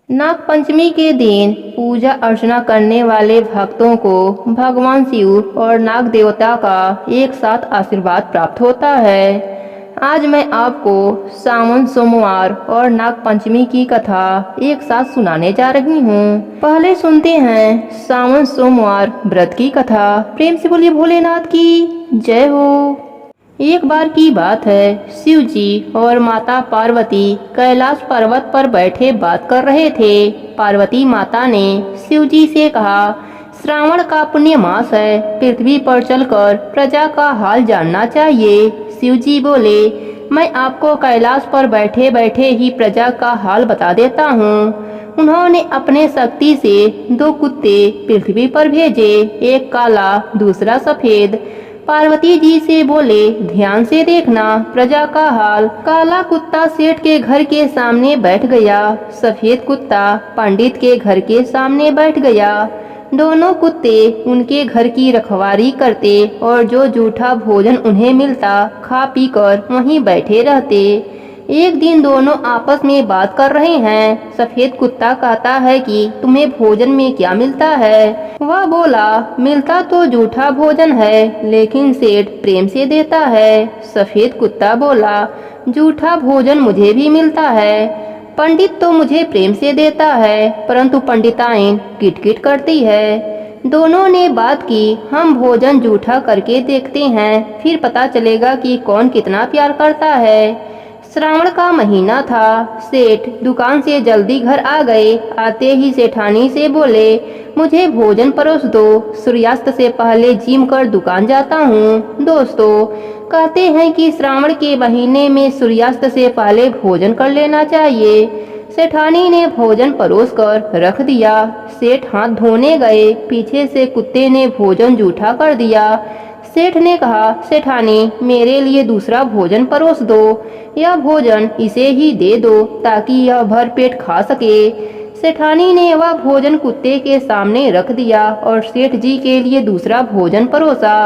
नाग पंचमी के दिन पूजा अर्चना करने वाले भक्तों को भगवान शिव और नाग देवता का एक साथ आशीर्वाद प्राप्त होता है। आज मैं आपको सावन सोमवार और नाग पंचमी की कथा एक साथ सुनाने जा रही हूँ। पहले सुनते हैं सावन सोमवार व्रत की कथा। प्रेम से बोलिए भोलेनाथ की जय हो। एक बार की बात है, शिव जी और माता पार्वती कैलाश पर्वत पर बैठे बात कर रहे थे। पार्वती माता ने शिव जी से कहा, श्रावण का पुण्य मास है, पृथ्वी पर चलकर प्रजा का हाल जानना चाहिए। शिव जी बोले, मैं आपको कैलाश पर बैठे बैठे ही प्रजा का हाल बता देता हूँ। उन्होंने अपने शक्ति से 2 कुत्ते पृथ्वी पर भेजे, एक काला दूसरा सफेद। पार्वती जी से बोले, ध्यान से देखना प्रजा का हाल। काला कुत्ता सेठ के घर के सामने बैठ गया, सफेद कुत्ता पंडित के घर के सामने बैठ गया। दोनों कुत्ते उनके घर की रखवाली करते और जो जूठा भोजन उन्हें मिलता खा पी कर वहीं बैठे रहते। एक दिन दोनों आपस में बात कर रहे हैं। सफेद कुत्ता कहता है कि तुम्हें भोजन में क्या मिलता है? वह बोला, मिलता तो जूठा भोजन है, लेकिन सेठ प्रेम से देता है। सफेद कुत्ता बोला, जूठा भोजन मुझे भी मिलता है। पंडित तो मुझे प्रेम से देता है, परंतु पंडिताइन किटकिट करती है। दोनों ने बात की, हम भोजन जूठा करके देखते हैं, फिर पता चलेगा कि कौन कितना प्यार करता है। श्रावण का महीना था। सेठ दुकान से जल्दी घर आ गए। आते ही सेठानी से बोले, मुझे भोजन परोस दो, सूर्यास्त से पहले जिम कर दुकान जाता हूँ। दोस्तों कहते हैं कि श्रावण के महीने में सूर्यास्त से पहले भोजन कर लेना चाहिए। सेठानी ने भोजन परोस कर रख दिया। सेठ हाथ धोने गए, पीछे से कुत्ते ने भोजन जूठा कर दिया। सेठ ने कहा, सेठानी मेरे लिए दूसरा भोजन परोस दो, यह भोजन इसे ही दे दो ताकि यह भर पेट खा सके। सेठानी ने वह भोजन कुत्ते के सामने रख दिया और सेठ जी के लिए दूसरा भोजन परोसा।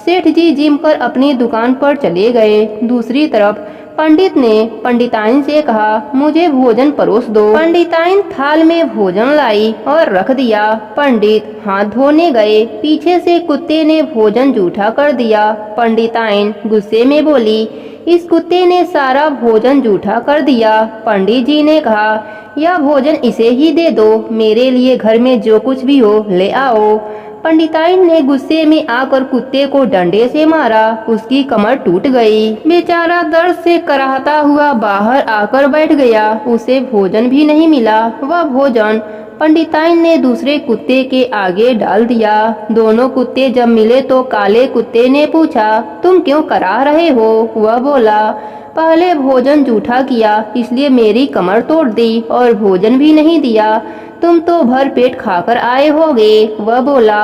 सेठ जी जिम कर अपनी दुकान पर चले गए। दूसरी तरफ पंडित ने पंडिताइन से कहा, मुझे भोजन परोस दो। पंडिताइन थाल में भोजन लाई और रख दिया। पंडित हाथ धोने गए, पीछे से कुत्ते ने भोजन जूठा कर दिया। पंडिताइन गुस्से में बोली, इस कुत्ते ने सारा भोजन जूठा कर दिया। पंडित जी ने कहा, यह भोजन इसे ही दे दो, मेरे लिए घर में जो कुछ भी हो ले आओ। पंडिताइन ने गुस्से में आकर कुत्ते को डंडे से मारा, उसकी कमर टूट गई। बेचारा दर्द से कराहता हुआ बाहर आकर बैठ गया। उसे भोजन भी नहीं मिला। वह भोजन पंडिताइन ने दूसरे कुत्ते के आगे डाल दिया। दोनों कुत्ते जब मिले तो काले कुत्ते ने पूछा, तुम क्यों कराह रहे हो? वह बोला, पहले भोजन जूठा किया इसलिए मेरी कमर तोड़ दी और भोजन भी नहीं दिया। तुम तो भर पेट खाकर आए होगे। वह बोला,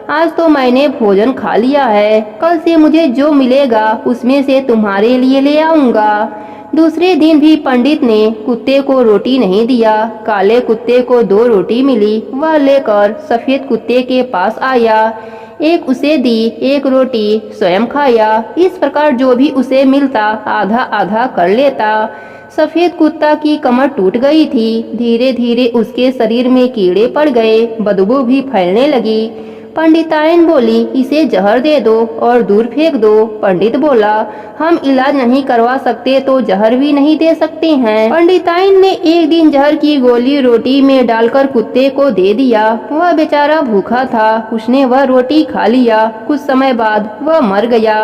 आज तो मैंने भोजन खा लिया है, कल से मुझे जो मिलेगा उसमें से तुम्हारे लिए ले आऊंगा। दूसरे दिन भी पंडित ने कुत्ते को रोटी नहीं दिया। काले कुत्ते को 2 रोटी मिली। वह लेकर सफेद कुत्ते के पास आया, एक उसे दी, एक रोटी स्वयं खाया। इस प्रकार जो भी उसे मिलता आधा आधा कर लेता। सफेद कुत्ता की कमर टूट गई थी। धीरे धीरे उसके शरीर में कीड़े पड़ गए, बदबू भी फैलने लगी। पंडिताइन बोली, इसे जहर दे दो और दूर फेंक दो। पंडित बोला, हम इलाज नहीं करवा सकते तो जहर भी नहीं दे सकते हैं। पंडिताइन ने एक दिन जहर की गोली रोटी में डालकर कुत्ते को दे दिया। वह बेचारा भूखा था, उसने वह रोटी खा लिया। कुछ समय बाद वह मर गया।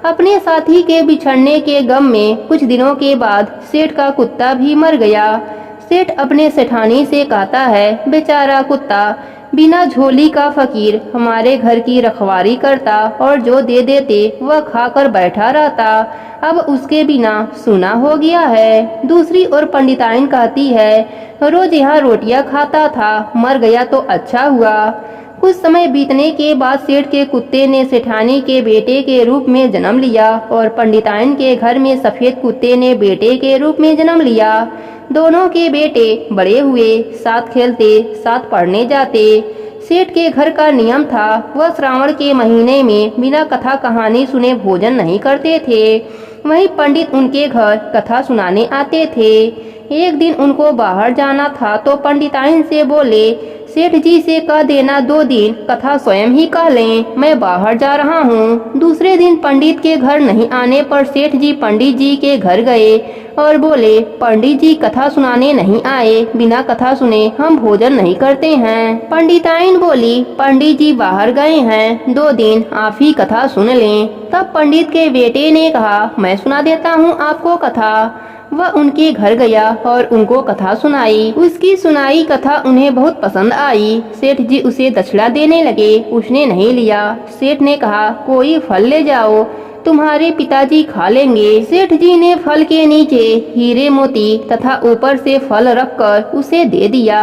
अपने साथी के बिछड़ने के गम में कुछ दिनों के बाद सेठ का कुत्ता भी मर गया। सेठ अपने सेठानी से कहता है, बेचारा कुत्ता बिना झोली का फकीर हमारे घर की रखवाली करता और जो दे देते वह खाकर बैठा रहता, अब उसके बिना सूना हो गया है। दूसरी ओर पंडिताइन कहती है, रोज यहाँ रोटियां खाता था, मर गया तो अच्छा हुआ। कुछ समय बीतने के बाद सेठ के कुत्ते ने सेठानी के बेटे के रूप में जन्म लिया और पंडिताइन के घर में सफेद कुत्ते ने बेटे के रूप में जन्म लिया। दोनों के बेटे बड़े हुए, साथ खेलते, साथ पढ़ने जाते। सेठ के घर का नियम था, वह श्रावण के महीने में बिना कथा कहानी सुने भोजन नहीं करते थे। वहीं पंडित उनके घर कथा सुनाने आते थे। एक दिन उनको बाहर जाना था तो पंडिताइन से बोले, सेठ जी से कह देना 2 दिन कथा स्वयं ही कह लें, मैं बाहर जा रहा हूँ। दूसरे दिन पंडित के घर नहीं आने पर सेठ जी पंडित जी के घर गए और बोले, पंडित जी कथा सुनाने नहीं आए, बिना कथा सुने हम भोजन नहीं करते हैं। पंडिताइन बोली, पंडित जी बाहर गए हैं, 2 दिन आप ही कथा सुन लें। तब पंडित के बेटे ने कहा, मैं सुना देता हूँ आपको कथा। वह उनके घर गया और उनको कथा सुनाई। उसकी सुनाई कथा उन्हें बहुत पसंद आई। सेठ जी उसे दक्षिणा देने लगे, उसने नहीं लिया। सेठ ने कहा, कोई फल ले जाओ, तुम्हारे पिताजी खा लेंगे। सेठ जी ने फल के नीचे हीरे मोती तथा ऊपर से फल रखकर उसे दे दिया।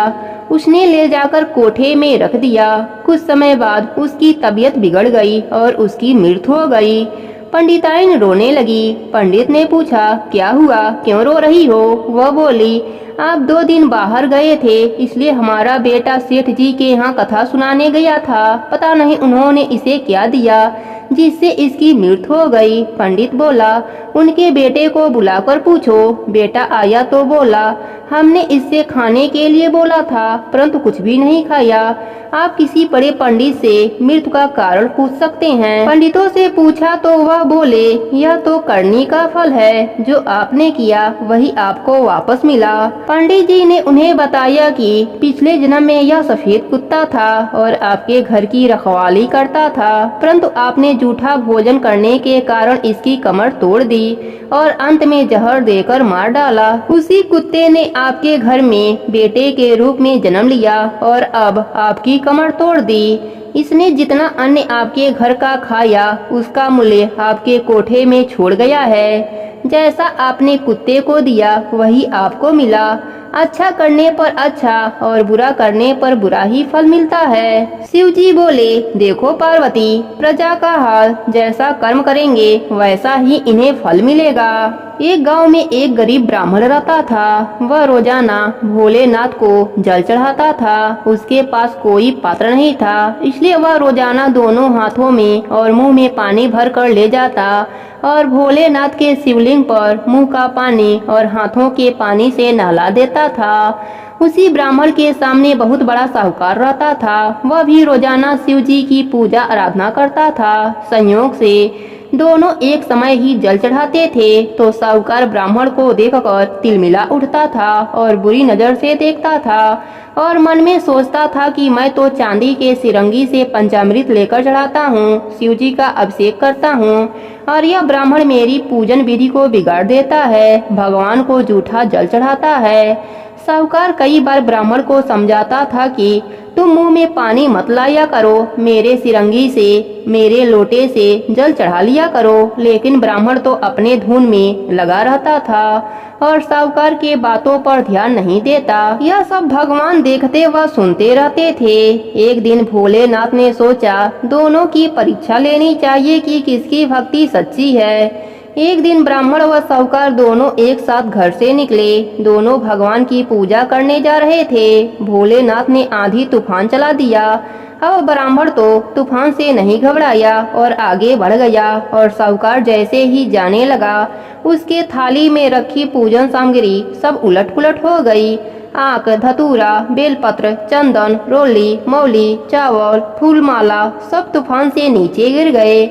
उसने ले जाकर कोठे में रख दिया। कुछ समय बाद उसकी तबीयत बिगड़ गई और उसकी मृत्यु हो गई। पंडिताइन रोने लगी। पंडित ने पूछा, क्या हुआ, क्यों रो रही हो? वह बोली, आप 2 दिन बाहर गए थे, इसलिए हमारा बेटा सेठ जी के यहाँ कथा सुनाने गया था। पता नहीं उन्होंने इसे क्या दिया जिससे इसकी मृत्यु हो गई। पंडित बोला, उनके बेटे को बुलाकर पूछो। बेटा आया तो बोला, हमने इससे खाने के लिए बोला था परंतु कुछ भी नहीं खाया। आप किसी बड़े पंडित से मृत्यु का कारण पूछ सकते हैं। पंडितों से पूछा तो वह बोले, यह तो करनी का फल है, जो आपने किया वही आपको वापस मिला। पंडित जी ने उन्हें बताया कि पिछले जन्म में यह सफेद कुत्ता था और आपके घर की रखवाली करता था, परंतु आपने जूठा भोजन करने के कारण इसकी कमर तोड़ दी और अंत में जहर देकर मार डाला। उसी कुत्ते ने आपके घर में बेटे के रूप में जन्म लिया और अब आपकी कमर तोड़ दी। इसने जितना अन्न आपके घर का खाया उसका मूल्य आपके कोठे में छोड़ गया है। जैसा आपने कुत्ते को दिया वही आपको मिला। अच्छा करने पर अच्छा और बुरा करने पर बुरा ही फल मिलता है। शिव जी बोले, देखो पार्वती, प्रजा का हाल, जैसा कर्म करेंगे वैसा ही इन्हें फल मिलेगा। एक गांव में एक गरीब ब्राह्मण रहता था। वह रोजाना भोलेनाथ को जल चढ़ाता था। उसके पास कोई पात्र नहीं था, इसलिए वह रोजाना दोनों हाथों में और मुंह में पानी भर कर ले जाता और भोलेनाथ के शिवलिंग पर मुंह का पानी और हाथों के पानी से नहला देता था। उसी ब्राह्मण के सामने बहुत बड़ा साहूकार रहता था। वह भी रोजाना शिव जी की पूजा आराधना करता था। संयोग से दोनों एक समय ही जल चढ़ाते थे तो साहूकार ब्राह्मण को देखकर तिलमिला उठता था और बुरी नजर से देखता था और मन में सोचता था कि मैं तो चांदी के सिरंगी से पंचामृत लेकर चढ़ाता हूँ, शिव जी का अभिषेक करता हूँ और यह ब्राह्मण मेरी पूजन विधि को बिगाड़ देता है, भगवान को जूठा जल चढ़ाता है। साहूकार कई बार ब्राह्मण को समझाता था कि तुम मुंह में पानी मत लाया करो, मेरे सिरंगी से, मेरे लोटे से जल चढ़ा लिया करो, लेकिन ब्राह्मण तो अपने धुन में लगा रहता था और साहूकार के बातों पर ध्यान नहीं देता। यह सब भगवान देखते व सुनते रहते थे। एक दिन भोलेनाथ ने सोचा, दोनों की परीक्षा लेनी चाहिए कि किसकी भक्ति सच्ची है। एक दिन ब्राह्मण व साहूकार दोनों एक साथ घर से निकले। दोनों भगवान की पूजा करने जा रहे थे। भोलेनाथ ने आंधी तूफान चला दिया। अब ब्राह्मण तो तूफान से नहीं घबराया और आगे बढ़ गया और साहूकार जैसे ही जाने लगा उसके थाली में रखी पूजन सामग्री सब उलट पुलट हो गई। आक, धतूरा, बेलपत्र, चंदन, रोली, मौली, चावल, फूलमाला सब तूफान से नीचे गिर गए।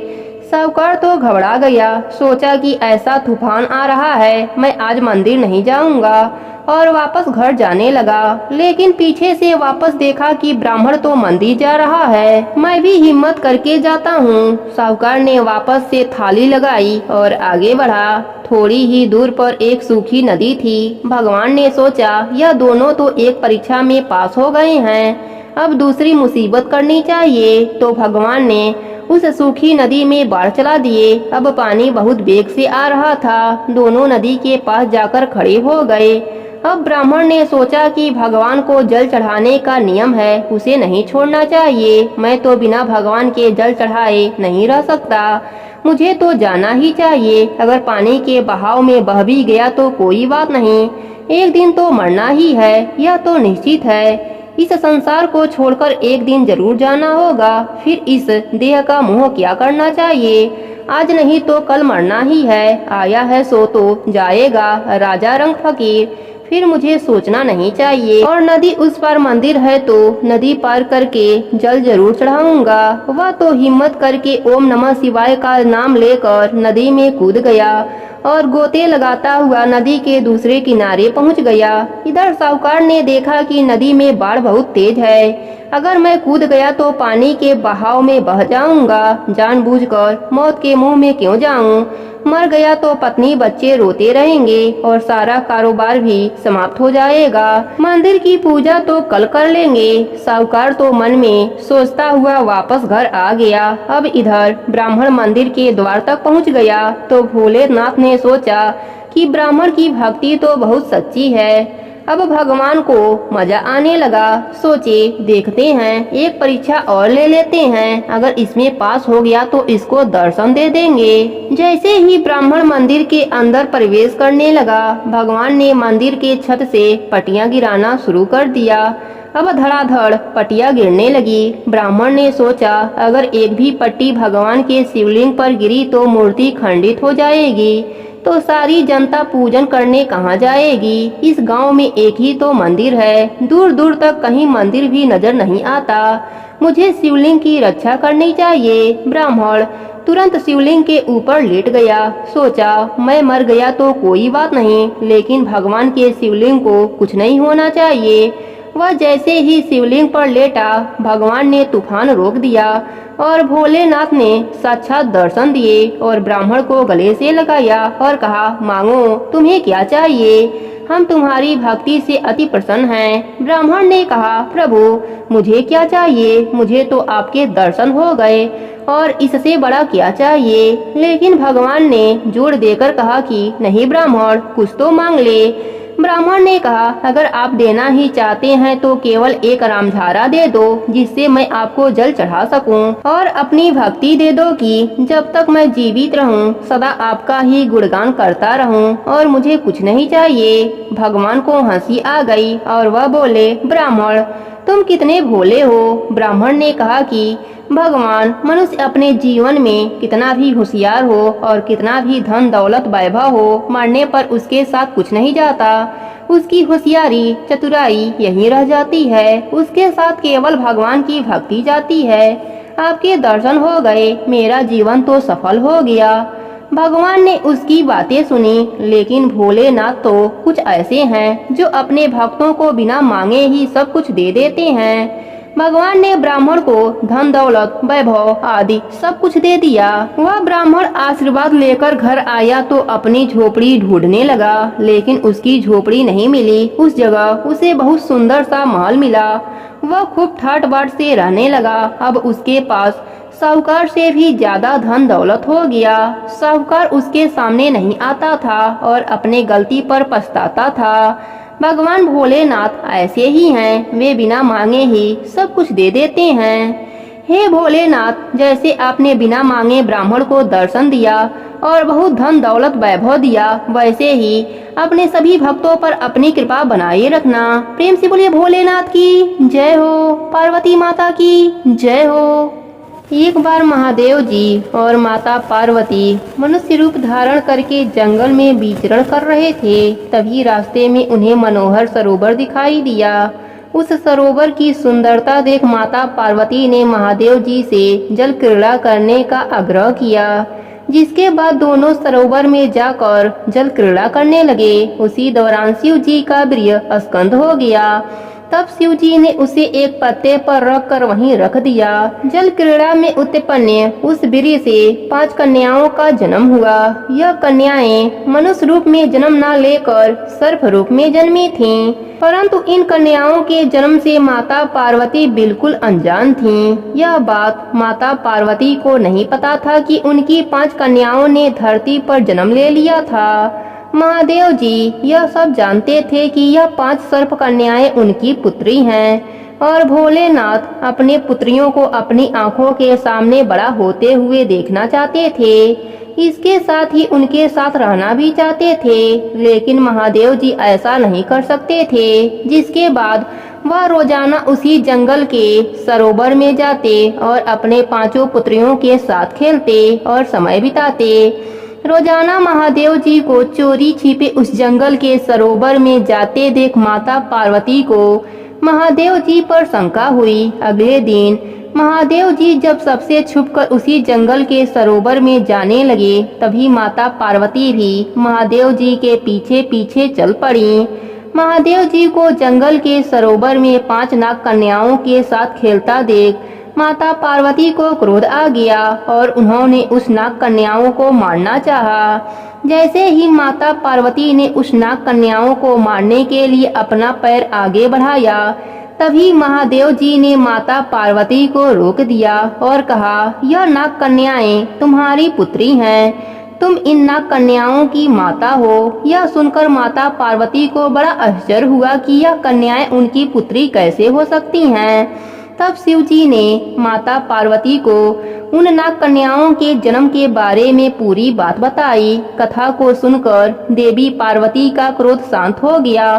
साहूकार तो घबरा गया। सोचा कि ऐसा तूफान आ रहा है, मैं आज मंदिर नहीं जाऊंगा और वापस घर जाने लगा। लेकिन पीछे से वापस देखा कि ब्राह्मण तो मंदिर जा रहा है, मैं भी हिम्मत करके जाता हूँ। साहूकार ने वापस से थाली लगाई और आगे बढ़ा। थोड़ी ही दूर पर एक सूखी नदी थी। भगवान ने सोचा, यह दोनों तो एक परीक्षा में पास हो गए हैं, अब दूसरी मुसीबत करनी चाहिए। तो भगवान ने उस सूखी नदी में बाढ़ चला दिए। अब पानी बहुत वेग से आ रहा था। दोनों नदी के पास जाकर खड़े हो गए। अब ब्राह्मण ने सोचा कि भगवान को जल चढ़ाने का नियम है, उसे नहीं छोड़ना चाहिए। मैं तो बिना भगवान के जल चढ़ाए नहीं रह सकता, मुझे तो जाना ही चाहिए। अगर पानी के बहाव में बह भी गया तो कोई बात नहीं, एक दिन तो मरना ही है, यह तो निश्चित है। इस संसार को छोड़कर एक दिन जरूर जाना होगा, फिर इस देह का मोह क्या करना चाहिए। आज नहीं तो कल मरना ही है, आया है सो तो जाएगा। राजा रंग फकीर। फिर मुझे सोचना नहीं चाहिए। और नदी उस पार मंदिर है तो नदी पार करके जल जरूर चढ़ाऊंगा। वह तो हिम्मत करके ओम नमः शिवाय का नाम लेकर नदी में कूद गया और गोते लगाता हुआ नदी के दूसरे किनारे पहुंच गया। इधर साहूकार ने देखा कि नदी में बाढ़ बहुत तेज है। अगर मैं कूद गया तो पानी के बहाव में बह जाऊंगा। जानबूझकर मौत के मुंह में क्यों जाऊं? मर गया तो पत्नी बच्चे रोते रहेंगे और सारा कारोबार भी समाप्त हो जाएगा। मंदिर की पूजा तो कल कर लेंगे। साहूकार तो मन में सोचता हुआ वापस घर आ गया। अब इधर ब्राह्मण मंदिर के द्वार तक पहुंच गया तो भोलेनाथ ने सोचा कि ब्राह्मण की भक्ति तो बहुत सच्ची है। अब भगवान को मजा आने लगा। सोचे देखते हैं, एक परीक्षा और ले लेते हैं। अगर इसमें पास हो गया तो इसको दर्शन दे देंगे। जैसे ही ब्राह्मण मंदिर के अंदर प्रवेश करने लगा, भगवान ने मंदिर के छत से पट्टियां गिराना शुरू कर दिया। अब धड़ाधड़ पट्टियां गिरने लगी। ब्राह्मण ने सोचा अगर एक भी पट्टी भगवान के शिवलिंग पर गिरी तो मूर्ति खंडित हो जाएगी, तो सारी जनता पूजन करने कहाँ जाएगी? इस गांव में एक ही तो मंदिर है, दूर दूर तक कहीं मंदिर भी नजर नहीं आता। मुझे शिवलिंग की रक्षा करनी चाहिए। ब्राह्मण तुरंत शिवलिंग के ऊपर लेट गया। सोचा मैं मर गया तो कोई बात नहीं, लेकिन भगवान के शिवलिंग को कुछ नहीं होना चाहिए। वह जैसे ही शिवलिंग पर लेटा, भगवान ने तूफान रोक दिया और भोलेनाथ ने साक्षात दर्शन दिए और ब्राह्मण को गले से लगाया और कहा मांगो, तुम्हें क्या चाहिए? हम तुम्हारी भक्ति से अति प्रसन्न हैं। ब्राह्मण ने कहा प्रभु मुझे क्या चाहिए? मुझे तो आपके दर्शन हो गए और इससे बड़ा क्या चाहिए? लेकिन भगवान ने जोर देकर कहा कि नहीं ब्राह्मण, कुछ तो मांग ले। ब्राह्मण ने कहा अगर आप देना ही चाहते हैं तो केवल एक रामधारा दे दो, जिससे मैं आपको जल चढ़ा सकूं, और अपनी भक्ति दे दो कि जब तक मैं जीवित रहूं सदा आपका ही गुणगान करता रहूं, और मुझे कुछ नहीं चाहिए। भगवान को हंसी आ गई और वह बोले ब्राह्मण तुम कितने भोले हो। ब्राह्मण ने कहा कि भगवान, मनुष्य अपने जीवन में कितना भी होशियार हो और कितना भी धन दौलत वैभव हो, मरने पर उसके साथ कुछ नहीं जाता। उसकी होशियारी चतुराई यहीं रह जाती है। उसके साथ केवल भगवान की भक्ति जाती है। आपके दर्शन हो गए, मेरा जीवन तो सफल हो गया। भगवान ने उसकी बातें सुनी, लेकिन भोलेनाथ तो कुछ ऐसे हैं जो अपने भक्तों को बिना मांगे ही सब कुछ दे देते हैं। भगवान ने ब्राह्मण को धन दौलत वैभव आदि सब कुछ दे दिया। वह ब्राह्मण आशीर्वाद लेकर घर आया तो अपनी झोपड़ी ढूंढने लगा, लेकिन उसकी झोपड़ी नहीं मिली। उस जगह उसे बहुत सुंदर सा महल मिला। वह खूब ठाट बाट से रहने लगा। अब उसके पास साहूकार से भी ज्यादा धन दौलत हो गया। साहूकार उसके सामने नहीं आता था और अपने गलती पर पछताता था। भगवान भोलेनाथ ऐसे ही हैं, वे बिना मांगे ही सब कुछ दे देते हैं। हे भोलेनाथ, जैसे आपने बिना मांगे ब्राह्मण को दर्शन दिया और बहुत धन दौलत वैभव दिया, वैसे ही अपने सभी भक्तों पर अपनी कृपा बनाए रखना। प्रेम से बोलिए भोलेनाथ की जय हो, पार्वती माता की जय हो। एक बार महादेव जी और माता पार्वती मनुष्य रूप धारण करके जंगल में विचरण कर रहे थे। तभी रास्ते में उन्हें मनोहर सरोवर दिखाई दिया। उस सरोवर की सुंदरता देख माता पार्वती ने महादेव जी से जल क्रीड़ा करने का आग्रह किया, जिसके बाद दोनों सरोवर में जाकर जल क्रीड़ा करने लगे। उसी दौरान शिव जी का वीर्य स्कंद हो गया। तब शिव जी ने उसे एक पत्ते पर रख कर वहीं रख दिया। जल क्रीड़ा में उत्पन्न उस वीर्य से 5 कन्याओं का जन्म हुआ। यह कन्याएं मनुष्य रूप में जन्म न लेकर सर्प रूप में जन्मी थीं, परंतु इन कन्याओं के जन्म से माता पार्वती बिल्कुल अनजान थीं। यह बात माता पार्वती को नहीं पता था कि उनकी 5 कन्याओं ने धरती पर जन्म ले लिया था। महादेव जी यह सब जानते थे कि यह 5 सर्प कन्याएं उनकी पुत्री हैं और भोलेनाथ अपने पुत्रियों को अपनी आंखों के सामने बड़ा होते हुए देखना चाहते थे। इसके साथ ही उनके साथ रहना भी चाहते थे, लेकिन महादेव जी ऐसा नहीं कर सकते थे। जिसके बाद वह रोजाना उसी जंगल के सरोवर में जाते और अपने 5 पुत्रियों के साथ खेलते और समय बिताते। रोजाना महादेव जी को चोरी छिपे उस जंगल के सरोवर में जाते देख माता पार्वती को महादेव जी पर शंका हुई। अगले दिन महादेव जी जब सबसे छुपकर उसी जंगल के सरोवर में जाने लगे, तभी माता पार्वती भी महादेव जी के पीछे पीछे चल पड़ी। महादेव जी को जंगल के सरोवर में 5 नाग कन्याओं के साथ खेलता देख माता पार्वती को क्रोध आ गया और उन्होंने उस नाग कन्याओं को मारना चाहा। जैसे ही माता पार्वती ने उस नाग कन्याओं को मारने के लिए अपना पैर आगे बढ़ाया, तभी महादेव जी ने माता पार्वती को रोक दिया और कहा, यह नाग कन्याएं तुम्हारी पुत्री हैं, तुम इन नाग कन्याओं की माता हो। यह सुनकर माता पार्वती को बड़ा आश्चर्य हुआ कि यह कन्याएं उनकी पुत्री कैसे हो सकती हैं। तब शिव जी ने माता पार्वती को उन नाग कन्याओं के जन्म के बारे में पूरी बात बताई। कथा को सुनकर देवी पार्वती का क्रोध शांत हो गया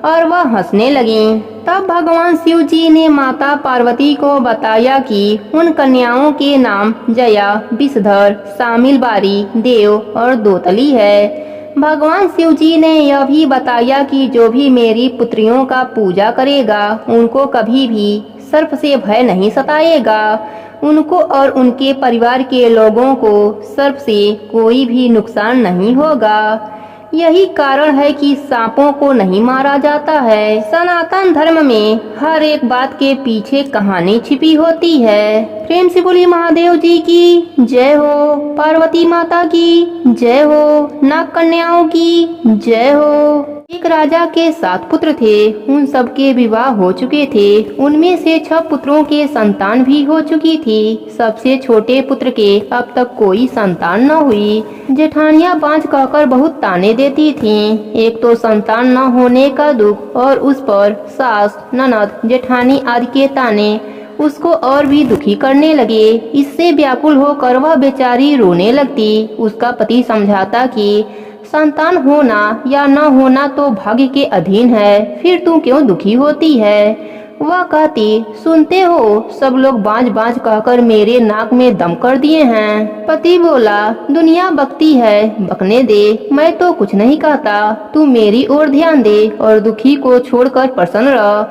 और वह हंसने लगी। तब भगवान शिव जी ने माता पार्वती को बताया कि उन कन्याओं के नाम जया, विषधर, शामिलबारी, देव और दोतली है। भगवान शिव जी ने यह भी बताया कि जो भी मेरी पुत्रियों का पूजा करेगा उनको कभी भी सर्प से भय नहीं सताएगा। उनको और उनके परिवार के लोगों को सर्प से कोई भी नुकसान नहीं होगा। यही कारण है कि सांपों को नहीं मारा जाता है। सनातन धर्म में हर एक बात के पीछे कहानी छिपी होती है। प्रेम से बोलिए महादेव जी की जय हो, पार्वती माता की जय हो, नाग कन्याओं की जय हो। एक राजा के 7 पुत्र थे, उन सबके विवाह हो चुके थे। उनमें से 6 पुत्रों के संतान भी हो चुकी थी। सबसे छोटे पुत्र के अब तक कोई संतान न हुई। जेठानियां बांझ कहकर बहुत ताने देती थीं। एक तो संतान न होने का दुख और उस पर सास, ननद, जेठानी आदि के ताने उसको और भी दुखी करने लगे। इससे व्याकुल होकर वह बेचारी रोने लगती। उसका पति समझाता कि संतान होना या न होना तो भाग्य के अधीन है, फिर तू क्यों दुखी होती है। वह कहती, सुनते हो सब लोग बांझ बांझ कहकर मेरे नाक में दम कर दिए हैं। पति बोला, दुनिया बकती है, बकने दे, मैं तो कुछ नहीं कहता, तू मेरी ओर ध्यान दे और दुखी को छोड़कर प्रसन्न रह।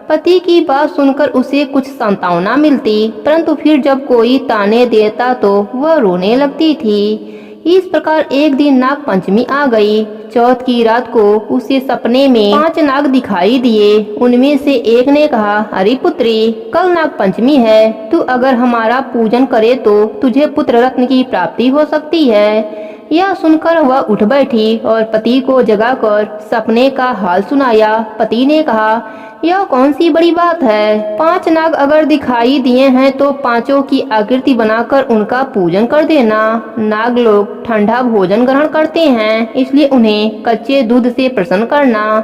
पति की बात सुनकर उसे कुछ सांत्वना मिलती, परंतु फिर जब कोई ताने देता तो वह रोने लगती थी। इस प्रकार एक दिन नाग पंचमी आ गई। चौथ की रात को उसे सपने में 5 नाग दिखाई दिए। उनमें से एक ने कहा, अरे पुत्री, कल नाग पंचमी है, तू अगर हमारा पूजन करे तो तुझे पुत्र रत्न की प्राप्ति हो सकती है। यह सुनकर वह उठ बैठी और पति को जगाकर सपने का हाल सुनाया। पति ने कहा, यह कौन सी बड़ी बात है। 5 नाग अगर दिखाई दिए हैं तो 5 की आकृति बनाकर उनका पूजन कर देना। नाग लोग ठंडा भोजन ग्रहण करते हैं, इसलिए उन्हें कच्चे दूध से प्रसन्न करना।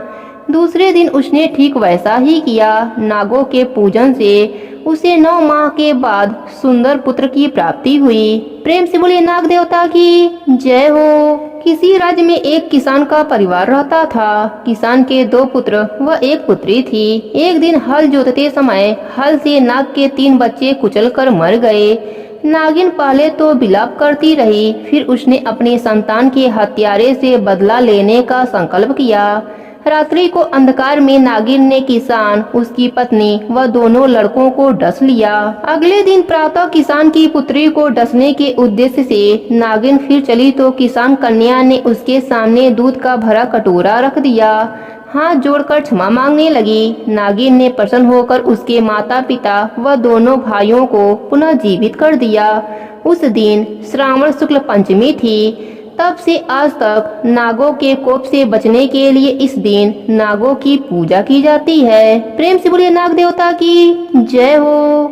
दूसरे दिन उसने ठीक वैसा ही किया। नागों के पूजन से उसे 9 माह के बाद सुंदर पुत्र की प्राप्ति हुई। प्रेम से बोले नाग देवता की जय हो। किसी राज्य में एक किसान का परिवार रहता था। किसान के 2 पुत्र व 1 पुत्री थी। एक दिन हल जोतते समय हल से नाग के 3 बच्चे कुचलकर मर गए। नागिन पहले तो विलाप करती रही, फिर उसने अपने संतान के हत्यारे से बदला लेने का संकल्प किया। रात्रि को अंधकार में नागिन ने किसान, उसकी पत्नी व दोनों लड़कों को डस लिया। अगले दिन प्रातः किसान की पुत्री को डसने के उद्देश्य से नागिन फिर चली तो किसान कन्या ने उसके सामने दूध का भरा कटोरा रख दिया। हाथ जोड़कर क्षमा मांगने लगी। नागिन ने प्रसन्न होकर उसके माता पिता व दोनों भाइयों को पुनः जीवित कर दिया। उस दिन श्रावण शुक्ल पंचमी थी। तब से आज तक नागों के कोप से बचने के लिए इस दिन नागों की पूजा की जाती है। प्रेम से बोलिए नाग देवता की जय हो।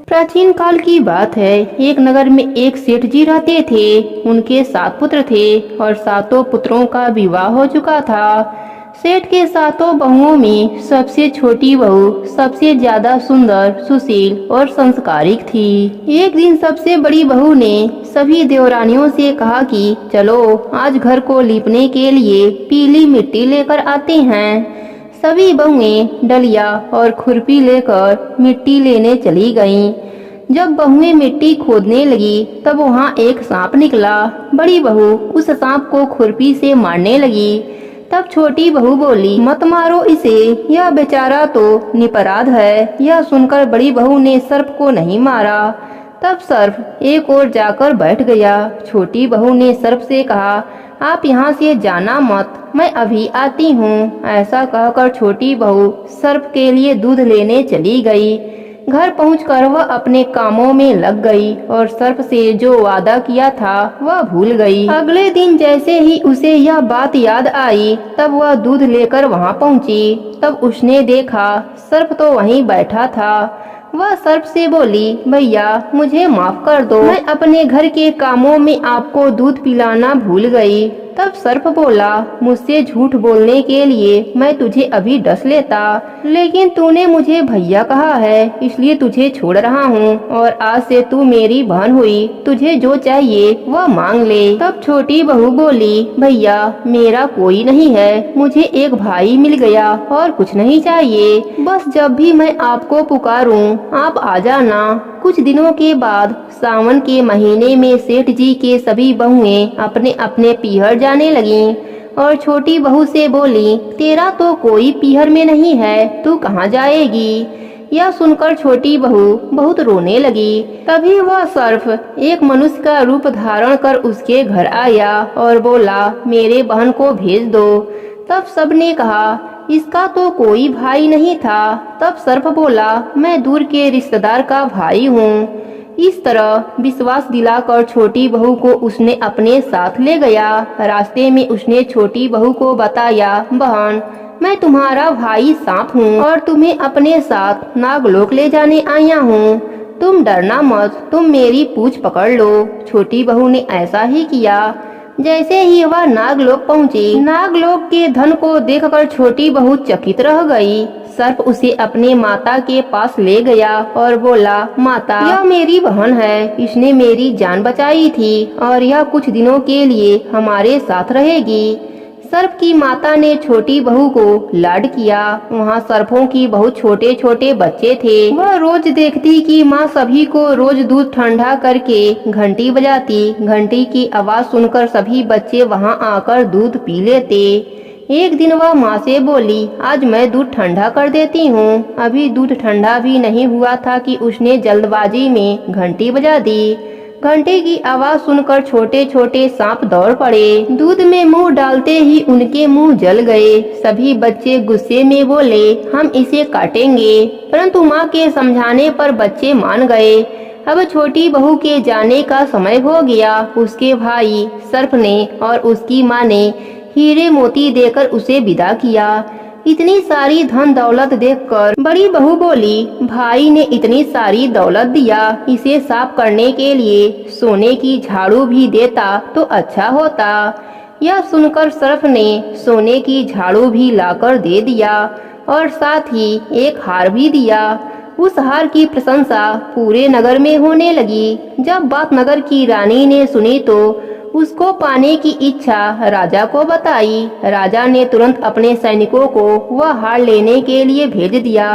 प्राचीन काल की बात है। एक नगर में एक सेठ जी रहते थे। उनके 7 पुत्र थे और 7 पुत्रों का विवाह हो चुका था। सेठ के 7 बहुओं में सबसे छोटी बहू सबसे ज्यादा सुंदर, सुशील और संस्कारिक थी। एक दिन सबसे बड़ी बहू ने सभी देवरानियों से कहा कि चलो आज घर को लीपने के लिए पीली मिट्टी लेकर आते हैं। सभी बहुएं डलिया और खुरपी लेकर मिट्टी लेने चली गईं। जब बहुएं मिट्टी खोदने लगी तब वहाँ एक सांप निकला। बड़ी बहू उस सांप को खुरपी से मारने लगी। तब छोटी बहू बोली, मत मारो इसे, यह बेचारा तो निरपराध है। यह सुनकर बड़ी बहू ने सर्प को नहीं मारा। तब सर्प एक ओर जाकर बैठ गया। छोटी बहू ने सर्प से कहा, आप यहाँ से जाना मत, मैं अभी आती हूँ। ऐसा कहकर छोटी बहू सर्प के लिए दूध लेने चली गई। घर पहुंचकर वह अपने कामों में लग गई और सर्प से जो वादा किया था वह भूल गई। अगले दिन जैसे ही उसे यह बात याद आई तब वह दूध लेकर वहां पहुंची। तब उसने देखा सर्प तो वहीं बैठा था। वह सर्प से बोली, भैया मुझे माफ कर दो, मैं अपने घर के कामों में आपको दूध पिलाना भूल गई। तब सर्प बोला, मुझसे झूठ बोलने के लिए मैं तुझे अभी डस लेता, लेकिन तूने मुझे भैया कहा है इसलिए तुझे छोड़ रहा हूँ और आज से तू मेरी बहन हुई, तुझे जो चाहिए वह मांग ले। तब छोटी बहू बोली, भैया मेरा कोई नहीं है, मुझे एक भाई मिल गया और कुछ नहीं चाहिए, बस जब भी मैं आपको पुकारूं आप आ जाना। कुछ दिनों के बाद सावन के महीने में सेठ जी के सभी बहुएं अपने अपने पीहर जाने लगीं और छोटी बहू से बोली, तेरा तो कोई पीहर में नहीं है, तू कहाँ जाएगी। यह सुनकर छोटी बहू बहुत रोने लगी। तभी वह सर्प एक मनुष्य का रूप धारण कर उसके घर आया और बोला, मेरे बहन को भेज दो। तब सबने कहा, इसका तो कोई भाई नहीं था। तब सर्प बोला, मैं दूर के रिश्तेदार का भाई हूँ। इस तरह विश्वास दिलाकर छोटी बहू को उसने अपने साथ ले गया। रास्ते में उसने छोटी बहू को बताया, बहन मैं तुम्हारा भाई सांप हूँ और तुम्हें अपने साथ नागलोक ले जाने आया हूँ, तुम डरना मत, तुम मेरी पूंछ पकड़ लो। छोटी बहू ने ऐसा ही किया। जैसे ही वह नागलोक पहुंची, नागलोक के धन को देखकर छोटी बहू चकित रह गई। सर्प उसे अपने माता के पास ले गया और बोला, माता यह मेरी बहन है, इसने मेरी जान बचाई थी और यह कुछ दिनों के लिए हमारे साथ रहेगी। सर्प की माता ने छोटी बहू को लाड किया। वहाँ सर्पों की बहुत छोटे छोटे बच्चे थे। वह रोज देखती कि माँ सभी को रोज दूध ठंडा करके घंटी बजाती। घंटी की आवाज सुनकर सभी बच्चे वहाँ आकर दूध पी लेते। एक दिन वह माँ से बोली, आज मैं दूध ठंडा कर देती हूँ। अभी दूध ठंडा भी नहीं हुआ था कि उसने जल्दबाजी में घंटी बजा दी। घंटे की आवाज सुनकर छोटे छोटे सांप दौड़ पड़े। दूध में मुंह डालते ही उनके मुंह जल गए। सभी बच्चे गुस्से में बोले, हम इसे काटेंगे, परंतु माँ के समझाने पर बच्चे मान गए। अब छोटी बहू के जाने का समय हो गया। उसके भाई सर्प ने और उसकी माँ ने हीरे मोती देकर उसे विदा किया। इतनी सारी धन दौलत देखकर बड़ी बहू बोली, भाई ने इतनी सारी दौलत दिया, इसे साफ करने के लिए सोने की झाड़ू भी देता तो अच्छा होता। यह सुनकर सर्प ने सोने की झाड़ू भी लाकर दे दिया और साथ ही एक हार भी दिया। उस हार की प्रशंसा पूरे नगर में होने लगी। जब बात नगर की रानी ने सुनी तो उसको पाने की इच्छा राजा को बताई। राजा ने तुरंत अपने सैनिकों को वह हार लेने के लिए भेज दिया।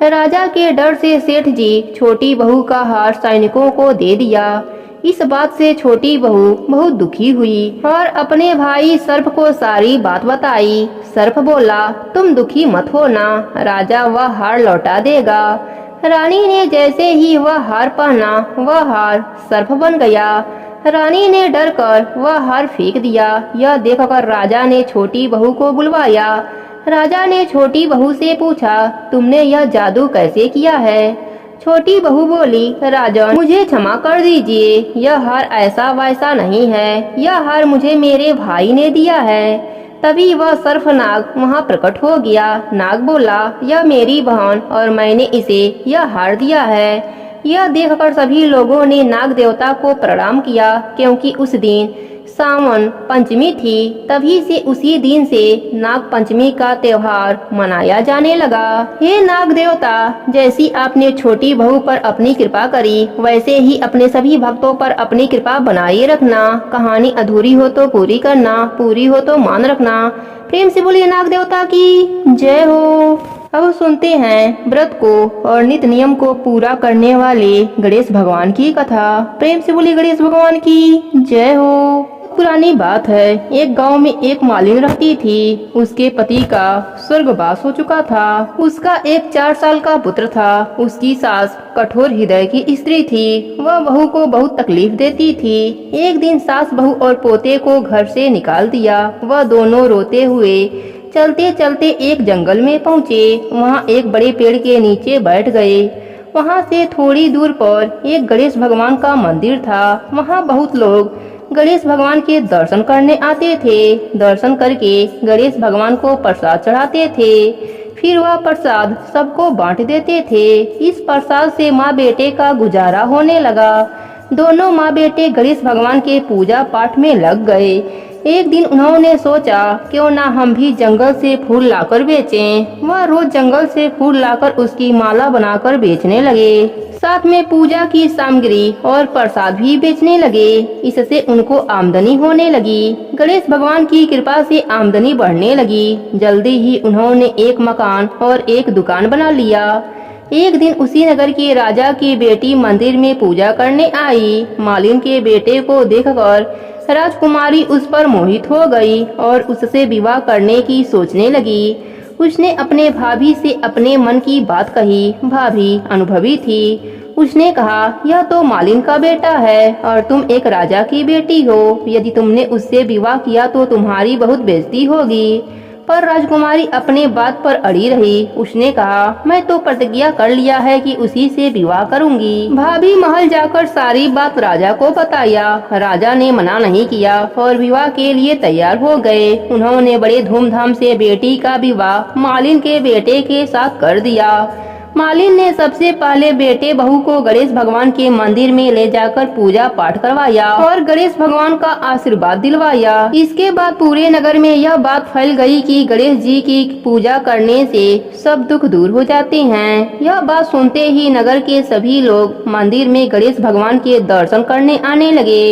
राजा के डर से सेठ जी छोटी बहू का हार सैनिकों को दे दिया। इस बात से छोटी बहू बहुत दुखी हुई और अपने भाई सर्प को सारी बात बताई। सर्प बोला, तुम दुखी मत होना, राजा वह हार लौटा देगा। रानी ने जैसे ही वह हार पहना, वह हार सर्प बन गया। रानी ने डर कर वह हार फेंक दिया। यह देखकर राजा ने छोटी बहू को बुलवाया। राजा ने छोटी बहू से पूछा, तुमने यह जादू कैसे किया है। छोटी बहू बोली, राजा मुझे क्षमा कर दीजिए, यह हार ऐसा वैसा नहीं है, यह हार मुझे मेरे भाई ने दिया है। तभी वह सर्प नाग वहाँ प्रकट हो गया। नाग बोला, यह मेरी बहन और मैंने इसे यह हार दिया है। यह देखकर सभी लोगों ने नाग देवता को प्रणाम किया, क्योंकि उस दिन सावन पंचमी थी। तभी से उसी दिन से नाग पंचमी का त्योहार मनाया जाने लगा। हे नाग देवता, जैसी आपने छोटी बहू पर अपनी कृपा करी, वैसे ही अपने सभी भक्तों पर अपनी कृपा बनाए रखना। कहानी अधूरी हो तो पूरी करना, पूरी हो तो मान रखना। प्रेम से बोलिए नाग देवता की जय हो। अब सुनते हैं व्रत को और नित्य नियम को पूरा करने वाले गणेश भगवान की कथा। प्रेम से बोलिए गणेश भगवान की जय हो। पुरानी बात है, एक गांव में एक मालिन रहती थी। उसके पति का स्वर्गवास हो चुका था। उसका एक 4 साल का पुत्र था। उसकी सास कठोर हृदय की स्त्री थी। वह बहू को बहुत तकलीफ देती थी। एक दिन सास बहू और पोते को घर से निकाल दिया। वह दोनों रोते हुए चलते चलते एक जंगल में पहुँचे। वहाँ एक बड़े पेड़ के नीचे बैठ गए। वहाँ से थोड़ी दूर पर एक गणेश भगवान का मंदिर था। वहाँ बहुत लोग गणेश भगवान के दर्शन करने आते थे। दर्शन करके गणेश भगवान को प्रसाद चढ़ाते थे। फिर वह प्रसाद सबको बांट देते थे। इस प्रसाद से माँ बेटे का गुजारा होने लगा। दोनों माँ बेटे गणेश भगवान के पूजा पाठ में लग गए। एक दिन उन्होंने सोचा क्यों ना हम भी जंगल से फूल लाकर बेचें। वह रोज जंगल से फूल लाकर उसकी माला बनाकर बेचने लगे। साथ में पूजा की सामग्री और प्रसाद भी बेचने लगे। इससे उनको आमदनी होने लगी। गणेश भगवान की कृपा से आमदनी बढ़ने लगी। जल्दी ही उन्होंने एक मकान और एक दुकान बना लिया। एक दिन उसी नगर के राजा की बेटी मंदिर में पूजा करने आई। मालिन के बेटे को देखकर राजकुमारी उस पर मोहित हो गई और उससे विवाह करने की सोचने लगी। उसने अपने भाभी से अपने मन की बात कही। भाभी अनुभवी थी। उसने कहा, यह तो मालिन का बेटा है और तुम एक राजा की बेटी हो। यदि तुमने उससे विवाह किया तो तुम्हारी बहुत बेइज्जती होगी। पर राजकुमारी अपने बात पर अड़ी रही। उसने कहा, मैं तो प्रतिज्ञा कर लिया है कि उसी से विवाह करूंगी। भाभी महल जाकर सारी बात राजा को बताया। राजा ने मना नहीं किया और विवाह के लिए तैयार हो गए। उन्होंने बड़े धूमधाम से बेटी का विवाह मालिन के बेटे के साथ कर दिया। मालिन ने सबसे पहले बेटे बहू को गणेश भगवान के मंदिर में ले जाकर पूजा पाठ करवाया और गणेश भगवान का आशीर्वाद दिलवाया। इसके बाद पूरे नगर में यह बात फैल गई कि गणेश जी की पूजा करने से सब दुख दूर हो जाते हैं। यह बात सुनते ही नगर के सभी लोग मंदिर में गणेश भगवान के दर्शन करने आने लगे।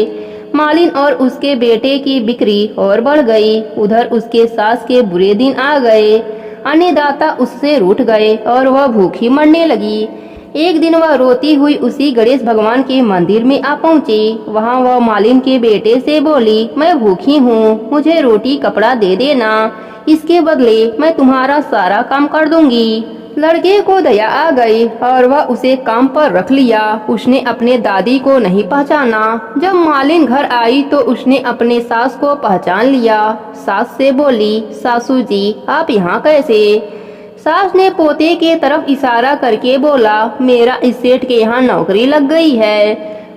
मालिन और उसके बेटे की बिक्री और बढ़ गई। उधर उसके सास के बुरे दिन आ गए। अन्नदाता उससे रूठ गए और वह भूखी मरने लगी। एक दिन वह रोती हुई उसी गणेश भगवान के मंदिर में आ पहुंची। वहां वह मालिन के बेटे से बोली, मैं भूखी हूँ, मुझे रोटी कपड़ा दे देना। इसके बदले मैं तुम्हारा सारा काम कर दूंगी। लड़के को दया आ गई और वह उसे काम पर रख लिया। उसने अपने दादी को नहीं पहचाना। जब मालिन घर आई तो उसने अपने सास को पहचान लिया। सास से बोली, सासू जी आप यहाँ कैसे? सास ने पोते के तरफ इशारा करके बोला, मेरा इस सेठ के यहाँ नौकरी लग गई है।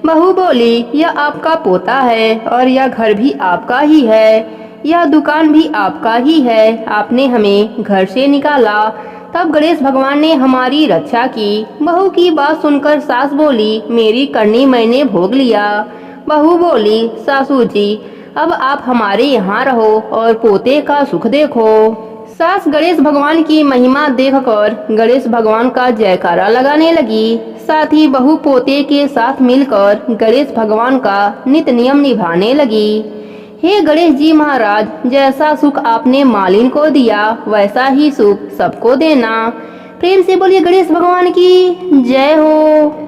बहू बोली, यह आपका पोता है और यह घर भी आपका ही है, यह दुकान भी आपका ही है। आपने हमें घर से निकाला, तब गणेश भगवान ने हमारी रक्षा की। बहू की बात सुनकर सास बोली, मेरी करनी मैंने भोग लिया। बहू बोली, सासू जी अब आप हमारे यहाँ रहो और पोते का सुख देखो। सास गणेश भगवान की महिमा देखकर गणेश भगवान का जयकारा लगाने लगी। साथ ही बहू पोते के साथ मिलकर गणेश भगवान का नित्य नियम निभाने लगी। हे गणेश जी महाराज, जैसा सुख आपने मालिन को दिया वैसा ही सुख सबको देना। प्रेम से बोलिए गणेश भगवान की जय हो।